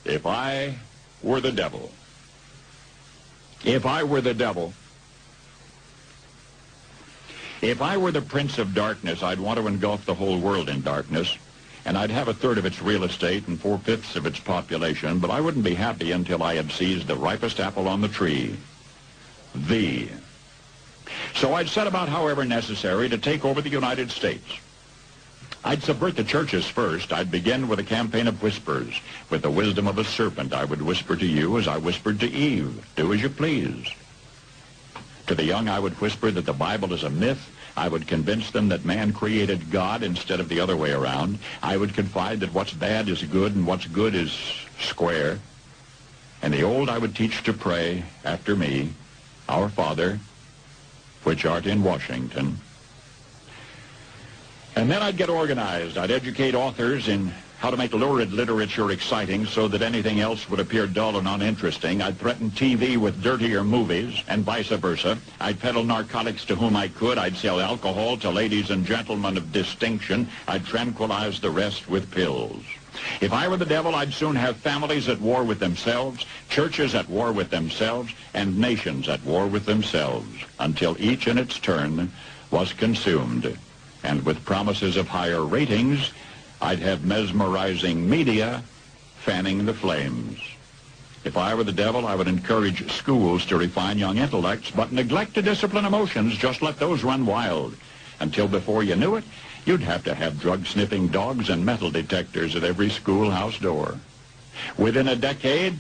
If I were the devil, if I were the devil, if I were the prince of darkness, I'd want to engulf the whole world in darkness, and I'd have a third of its real estate and 4/5 of its population, but I wouldn't be happy until I had seized the ripest apple on the tree, thee. So I'd set about, however necessary, to take over the United States. I'd subvert the churches first. I'd begin with a campaign of whispers. With the wisdom of a serpent, I would whisper to you as I whispered to Eve, do as you please. To the young, I would whisper that the Bible is a myth. I would convince them that man created God instead of the other way around. I would confide that what's bad is good and what's good is square. And the old I would teach to pray after me, Our Father, which art in Washington. And then I'd get organized. I'd educate authors in how to make lurid literature exciting so that anything else would appear dull and uninteresting. I'd threaten TV with dirtier movies and vice versa. I'd peddle narcotics to whom I could. I'd sell alcohol to ladies and gentlemen of distinction. I'd tranquilize the rest with pills. If I were the devil, I'd soon have families at war with themselves, churches at war with themselves, and nations at war with themselves, until each in its turn was consumed. And with promises of higher ratings, I'd have mesmerizing media fanning the flames. If I were the devil, I would encourage schools to refine young intellects, but neglect to discipline emotions. Just let those run wild. Until before you knew it, you'd have to have drug-sniffing dogs and metal detectors at every schoolhouse door. Within a decade,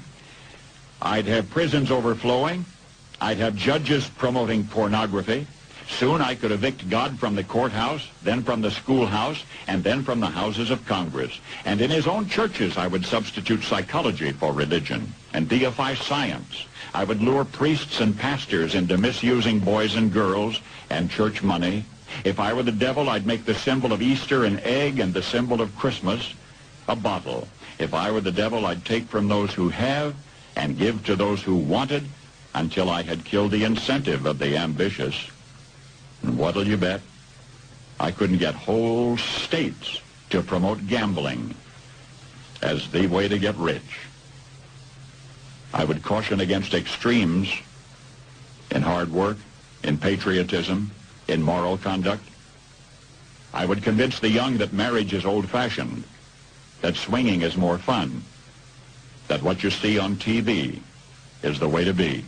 I'd have prisons overflowing. I'd have judges promoting pornography. Soon I could evict God from the courthouse, then from the schoolhouse, and then from the houses of Congress. And in his own churches, I would substitute psychology for religion and deify science. I would lure priests and pastors into misusing boys and girls and church money. If I were the devil, I'd make the symbol of Easter an egg and the symbol of Christmas a bottle. If I were the devil, I'd take from those who have and give to those who wanted until I had killed the incentive of the ambitious. And what'll you bet? I couldn't get whole states to promote gambling as the way to get rich. I would caution against extremes in hard work, in patriotism, in moral conduct. I would convince the young that marriage is old-fashioned, that swinging is more fun, that what you see on TV is the way to be.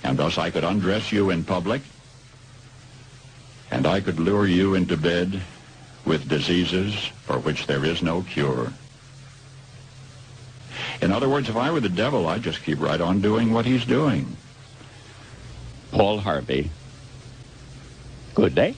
And thus I could undress you in public, and I could lure you into bed with diseases for which there is no cure. In other words, if I were the devil, I'd just keep right on doing what he's doing. Paul Harvey. Good day.